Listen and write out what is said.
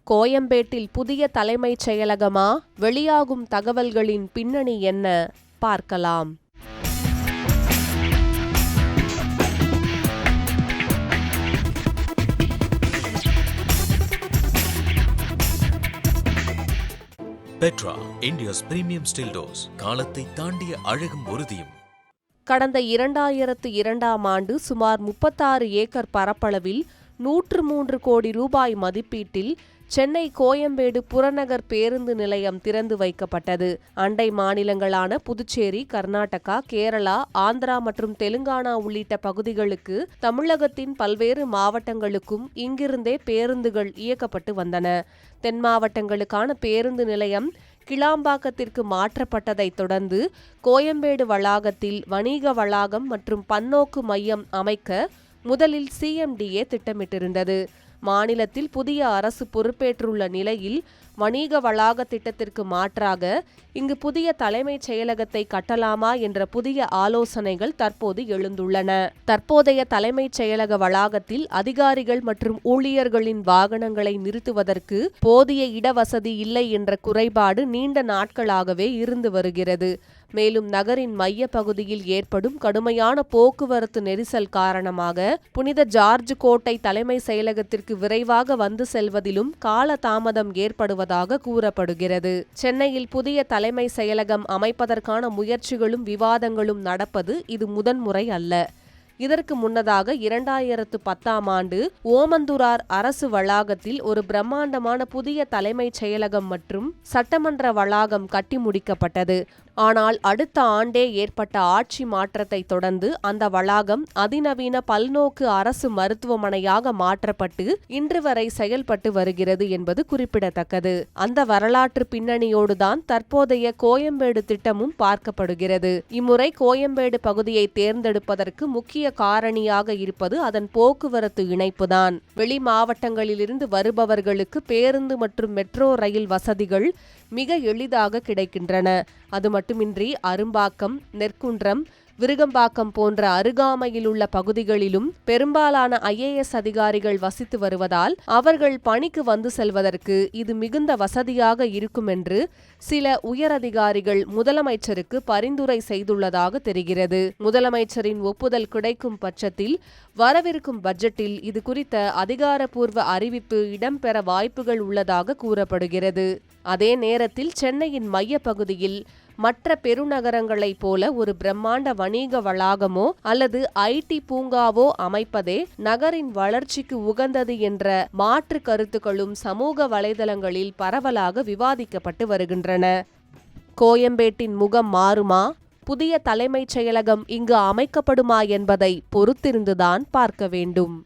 கோயம்பேட்டில் புதிய தலைமைச் செயலகமா? வெளியாகும் தகவல்களின் பின்னணி என்ன? பார்க்கலாம். Petra, India's premium still doors. காலத்தை தாண்டிய அழகும் உறுதியும். கடந்த 2002ஆம் ஆண்டு சுமார் 36 ஏக்கர் பரப்பளவில் 103 கோடி ரூபாய் மதிப்பீட்டில் சென்னை கோயம்பேடு புறநகர் பேருந்து நிலையம் திறந்து வைக்கப்பட்டது. அண்டை மாநிலங்களான புதுச்சேரி, கர்நாடகா, கேரளா, ஆந்திரா மற்றும் தெலுங்கானா உள்ளிட்ட பகுதிகளுக்கு தமிழகத்தின் பல்வேறு மாவட்டங்களுக்கும் இங்கிருந்தே பேருந்துகள் இயக்கப்பட்டு வந்தன. தென் மாவட்டங்களுக்கான பேருந்து நிலையம் கிளாம்பாக்கத்திற்கு மாற்றப்பட்டதைத் தொடர்ந்து கோயம்பேடு வளாகத்தில் வணிக வளாகம் மற்றும் பன்னோக்கு மையம் அமைக்க முதலில் CMDA திட்டமிட்டிருந்தது. மாநிலத்தில் புதிய அரசு பொறுப்பேற்றுள்ள நிலையில் வணிக வளாக திட்டத்திற்கு மாற்றாக இங்கு புதிய தலைமைச் செயலகத்தை கட்டலாமா என்ற புதிய ஆலோசனைகள் தற்போது எழுந்துள்ளன. தற்போதைய தலைமைச் செயலக வளாகத்தில் அதிகாரிகள் மற்றும் ஊழியர்களின் வாகனங்களை நிறுத்துவதற்கு போதிய இடவசதி இல்லை என்ற குறைபாடு நீண்ட நாட்களாகவே இருந்து வருகிறது. மேலும் நகரின் மைய பகுதியில் ஏற்படும் கடுமையான போக்குவரத்து நெரிசல் காரணமாக புனித ஜார்ஜ் கோட்டை தலைமை செயலகத்திற்கு விரைவாக வந்து செல்வதிலும் கால தாமதம் ஏற்படுவதாக கூறப்படுகிறது. சென்னையில் புதிய தலைமை செயலகம் அமைப்பதற்கான முயற்சிகளும் விவாதங்களும் நடப்பது இது முதன்முறை அல்ல. இதற்கு முன்னதாக 2010ஆம் ஆண்டு ஓமந்தூரார் அரசு வளாகத்தில் ஒரு பிரம்மாண்டமான புதிய தலைமைச் செயலகம் மற்றும் சட்டமன்ற வளாகம் கட்டி முடிக்கப்பட்டது. ஆனால் அடுத்த ஆண்டே ஏற்பட்ட ஆட்சி மாற்றத்தை தொடர்ந்து அந்த வளாகம் அதிநவீன பல்நோக்கு அரசு மருத்துவமனையாக மாற்றப்பட்டு இன்று வரை செயல்பட்டு வருகிறது என்பது குறிப்பிடத்தக்கது. அந்த வரலாற்று பின்னணியோடுதான் தற்போதைய கோயம்பேடு திட்டமும் பார்க்கப்படுகிறது. இம்முறை கோயம்பேடு பகுதியை தேர்ந்தெடுப்பதற்கு முக்கிய காரணியாக இருப்பது அதன் போக்குவரத்து இணைப்புதான். வெளி மாவட்டங்களிலிருந்து வருபவர்களுக்கு பேருந்து மற்றும் மெட்ரோ ரயில் வசதிகள் மிக எளிதாக கிடைக்கின்றன. அது மட்டுமின்றி அரும்பாக்கம், நெற்குன்றம், விருகம்பாக்கம் போன்ற அருகாமையில் உள்ள பகுதிகளிலும் பெரும்பாலான IAS அதிகாரிகள் வசித்து வருவதால் அவர்கள் பணிக்கு வந்து செல்வதற்கு இது மிகுந்த வசதியாக இருக்கும் என்று சில உயரதிகாரிகள் முதலமைச்சருக்கு பரிந்துரை செய்துள்ளதாக தெரிகிறது. முதலமைச்சரின் ஒப்புதல் கிடைக்கும் பட்சத்தில் வரவிருக்கும் பட்ஜெட்டில் இது குறித்த அதிகாரப்பூர்வ அறிவிப்பு இடம்பெற வாய்ப்புகள் உள்ளதாக கூறப்படுகிறது. அதே நேரத்தில் சென்னையின் மைய பகுதியில் மற்ற பெருநகரங்களைப் போல ஒரு பிரம்மாண்ட வணிக வளாகமோ அல்லது IT பூங்காவோ அமைப்பதே நகரின் வளர்ச்சிக்கு உகந்தது என்ற மாற்று கருத்துக்களும் சமூக வலைதளங்களில் பரவலாக விவாதிக்கப்பட்டு வருகின்றன. கோயம்பேட்டின் முகம் மாறுமா? புதிய தலைமைச் செயலகம் இங்கு அமைக்கப்படுமா என்பதை பொறுத்திருந்துதான் பார்க்க வேண்டும்.